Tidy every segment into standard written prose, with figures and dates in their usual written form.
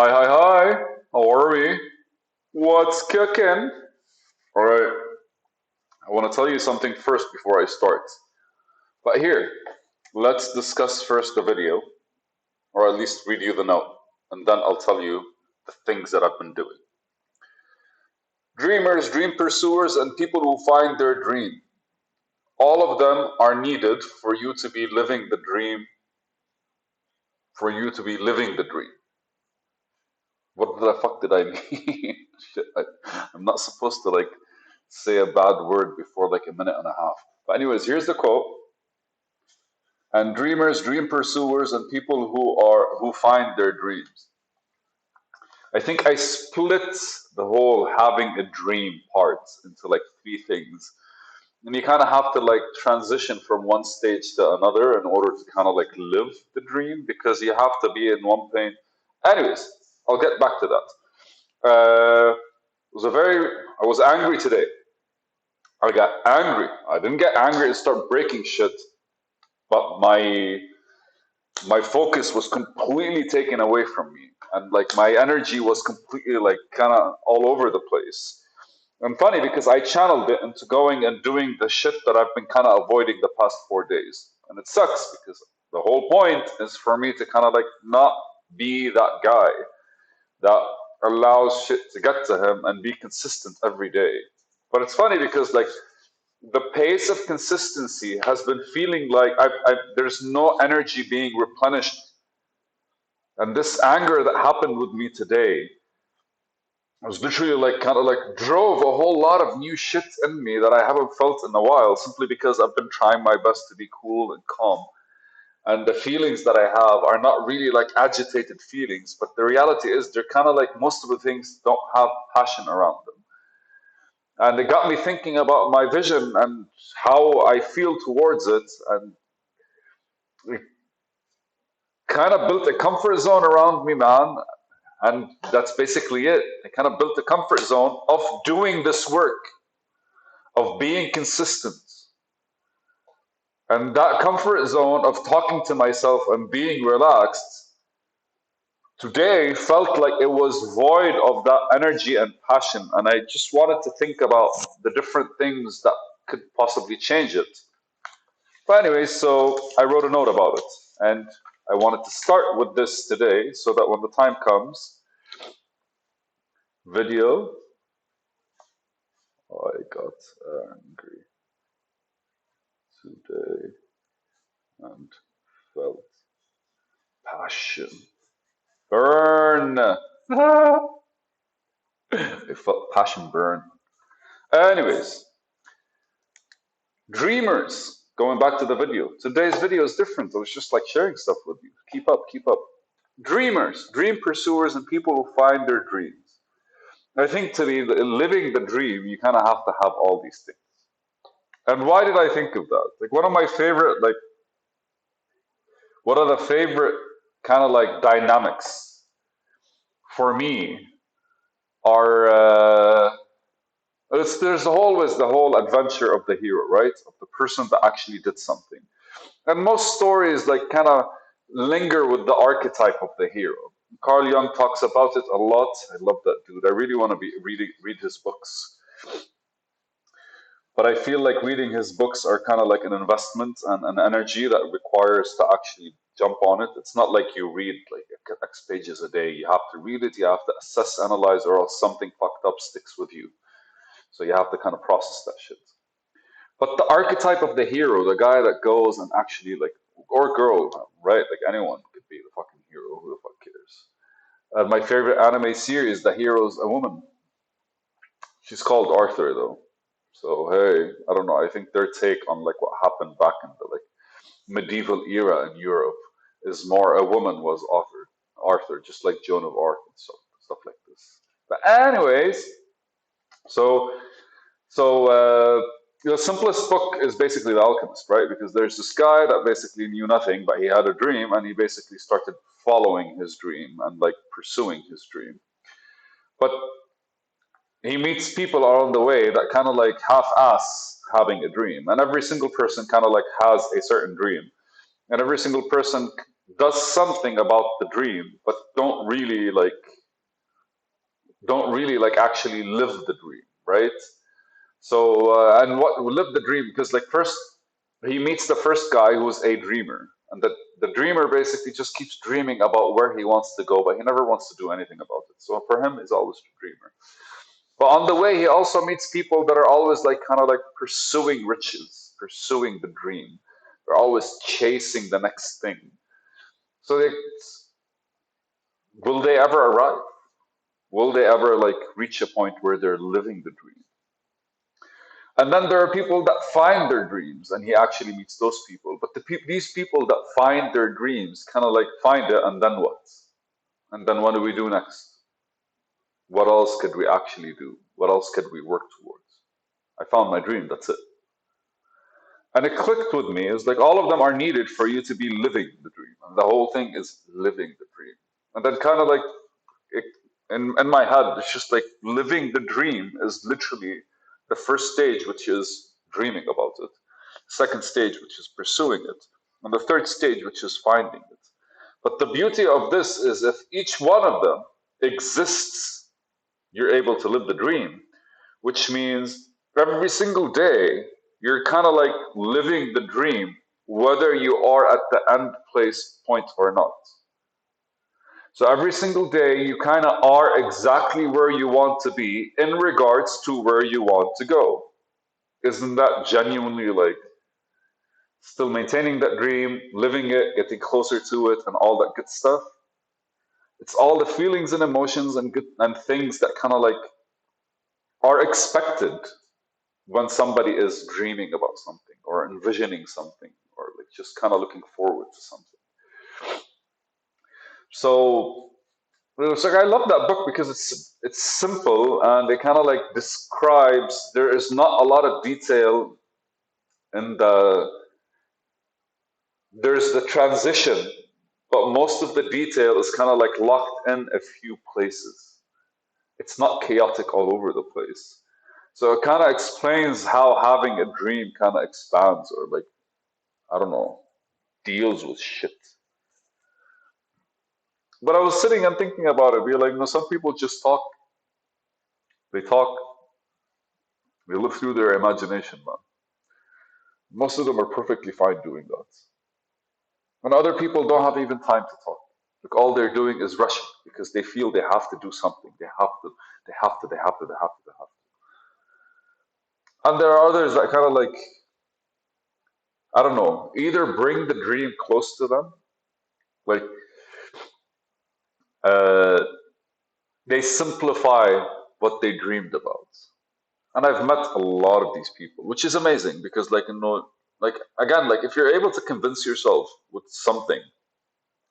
Hi, hi, hi. How are we? What's cooking? All right. I want to tell you something first before I start. But here, let's discuss first the video, or at least read you the note, and then I'll tell you the things that I've been doing. Dreamers, dream pursuers, and people who find their dream. All of them are needed for you to be living the dream, for you to be living the dream. What the fuck did I mean? Shit, I'm not supposed to say a bad word before like a minute and a half. But anyways, here's the quote. And dreamers, dream pursuers, and people who find their dreams. I think I split the whole having a dream part into like three things. And you kind of have to like transition from one stage to another in order to kind of like live the dream because you have to be in one plane. Anyways, I'll get back to that. It was a very, I was angry today. I got angry. I didn't get angry and start breaking shit, but my focus was completely taken away from me, and like my energy was completely like kind of all over the place. And funny because I channeled it into going and doing the shit that I've been kind of avoiding the past 4 days, and it sucks because the whole point is for me to kind of like not be that guy that allows shit to get to him and be consistent every day. But it's funny because like the pace of consistency has been feeling like there's no energy being replenished. And this anger that happened with me today was literally like kind of like drove a whole lot of new shit in me that I haven't felt in a while simply because I've been trying my best to be cool and calm. And the feelings that I have are not really like agitated feelings, but the reality is they're kind of like most of the things don't have passion around them. And it got me thinking about my vision and how I feel towards it, and it kind of built a comfort zone around me, man. And that's basically it. I kind of built a comfort zone of doing this work, of being consistent. And that comfort zone of talking to myself and being relaxed today felt like it was void of that energy and passion. And I just wanted to think about the different things that could possibly change it. But anyway, so I wrote a note about it. And I wanted to start with this today so that when the time comes, video, I got angry today and felt passion. Burn! I felt passion burn. Anyways, dreamers, going back to the video. Today's video is different. I was just like sharing stuff with you. Keep up, keep up. Dreamers, dream pursuers, and people who find their dreams. I think to be living the dream, you kind of have to have all these things. And why did I think of that? Like one of my favorite, like one of the favorite kind of like dynamics for me are there's always the whole adventure of the hero, right? Of the person that actually did something. And most stories like kind of linger with the archetype of the hero. Carl Jung talks about it a lot. I love that dude. I really want to be read his books. But I feel like reading his books are kind of like an investment and an energy that requires to actually jump on it. It's not like you read like X pages a day. You have to read it, you have to assess, analyze, or else something fucked up sticks with you. So you have to kind of process that shit. But the archetype of the hero, the guy that goes and actually like, or girl, right? Like anyone could be the fucking hero. Who the fuck cares? My favorite anime series, the hero's a woman. She's called Arthur though. So hey, I don't know. I think their take on like what happened back in the like medieval era in Europe is more a woman was Arthur, just like Joan of Arc and stuff like this. But anyways, so so the simplest book is basically The Alchemist, right? Because there's this guy that basically knew nothing, but he had a dream, and he basically started following his dream and like pursuing his dream. But he meets people along the way that kind of like half-ass having a dream, and every single person kind of like has a certain dream, and every single person does something about the dream, but don't really like actually live the dream, right? So and what live the dream, because like first he meets the first guy who's a dreamer, and the dreamer basically just keeps dreaming about where he wants to go, but he never wants to do anything about it. So for him, he's always a dreamer. But on the way, he also meets people that are always like kind of like pursuing riches, pursuing the dream. They're always chasing the next thing. So will they ever arrive? Will they ever like reach a point where they're living the dream? And then there are people that find their dreams, and he actually meets those people. But these people that find their dreams kind of like find it, and then what? And then what do we do next? What else could we actually do? What else could we work towards? I found my dream, that's it. And it clicked with me. It's like all of them are needed for you to be living the dream. And the whole thing is living the dream. And then kind of like it, in my head, it's just like living the dream is literally the first stage, which is dreaming about it. Second stage, which is pursuing it. And the third stage, which is finding it. But the beauty of this is if each one of them exists, you're able to live the dream, which means every single day you're kind of like living the dream, whether you are at the end place point or not. So every single day you kind of are exactly where you want to be in regards to where you want to go. Isn't that genuinely like still maintaining that dream, living it, getting closer to it, and all that good stuff? It's all the feelings and emotions and good and things that kind of like are expected when somebody is dreaming about something or envisioning something or like just kind of looking forward to something. So it's like I love that book because it's simple and it kind of like describes. There is not a lot of detail in there's the transition, but most of the detail is kind of like locked in a few places. It's not chaotic all over the place. So it kind of explains how having a dream kind of expands or like I don't know, deals with shit. But I was sitting and thinking about it. Be like, some people just talk. They talk. They live through their imagination, man. Most of them are perfectly fine doing that. And other people don't have even time to talk. Like all they're doing is rushing because they feel they have to do something. They have to. They have to. They have to. They have to. They have to. And there are others that kind of like I don't know. Either bring the dream close to them, like uh, they simplify what they dreamed about. And I've met a lot of these people, which is amazing because, like, like again, like if you're able to convince yourself with something,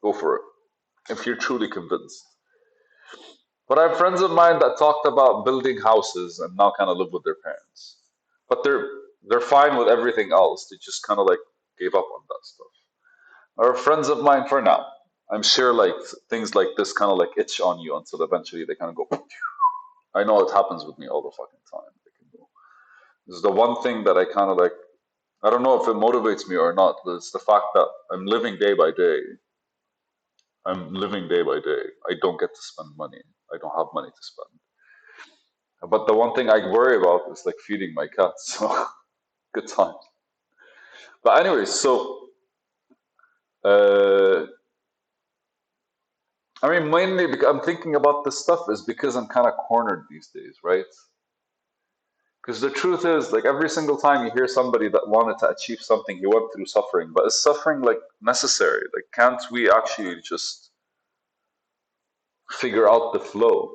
go for it. If you're truly convinced. But I have friends of mine that talked about building houses and now kind of live with their parents, but they're fine with everything else. They just kind of like gave up on that stuff. Or friends of mine for now. I'm sure like things like this kind of like itch on you until eventually they kind of go. I know it happens with me all the fucking time. They can go. This is the one thing that I kind of like I don't know if it motivates me or not, but it's the fact that I'm living day by day. I'm living day by day. I don't get to spend money. I don't have money to spend. But the one thing I worry about is like feeding my cats. So good times. But anyways, so uh, I mean, mainly because I'm thinking about this stuff is because I'm kind of cornered these days, right? Because the truth is, like every single time you hear somebody that wanted to achieve something, he went through suffering. But is suffering like necessary? Like, can't we actually just figure out the flow?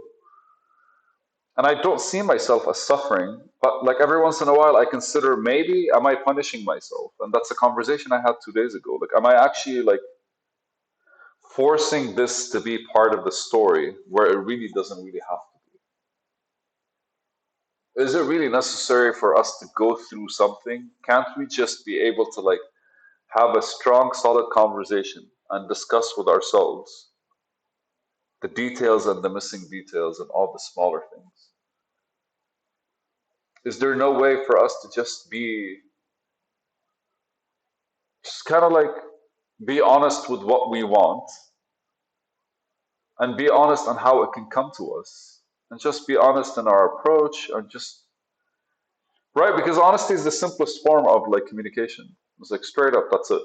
And I don't see myself as suffering, but like every once in a while, I consider maybe am I punishing myself? And that's a conversation I had 2 days ago. Like, am I actually like forcing this to be part of the story where it really doesn't really have to be? Is it really necessary for us to go through something? Can't we just be able to like have a strong, solid conversation and discuss with ourselves the details and the missing details and all the smaller things? Is there no way for us to just be just kind of like be honest with what we want, and be honest on how it can come to us, and just be honest in our approach, and just right, because honesty is the simplest form of like communication. It's like straight up, that's it.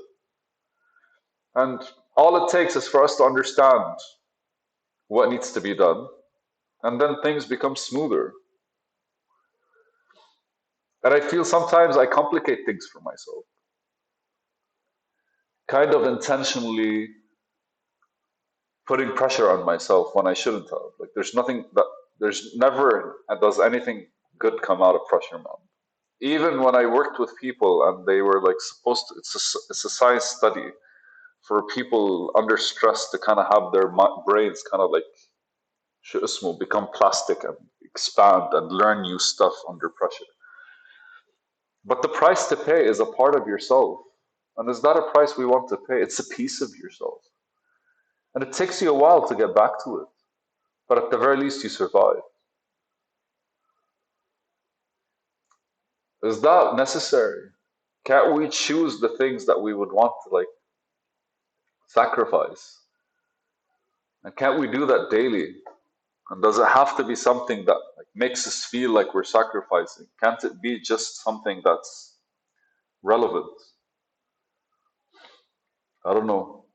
And all it takes is for us to understand what needs to be done, and then things become smoother. And I feel sometimes I complicate things for myself, kind of intentionally putting pressure on myself when I shouldn't have. Like there's never does anything good come out of pressure, man. Even when I worked with people and they were like supposed to, it's a science study for people under stress to kind of have their brains kind of like become plastic and expand and learn new stuff under pressure. But the price to pay is a part of yourself. And is that a price we want to pay? It's a piece of yourself. And it takes you a while to get back to it. But at the very least, you survive. Is that necessary? Can't we choose the things that we would want to like sacrifice? And can't we do that daily? And does it have to be something that like makes us feel like we're sacrificing? Can't it be just something that's relevant? I don't know.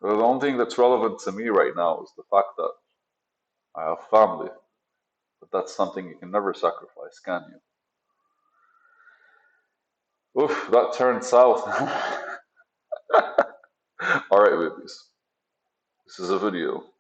The only thing that's relevant to me right now is the fact that I have family. But that's something you can never sacrifice, can you? Oof, that turned south. All right, babies. This is a video.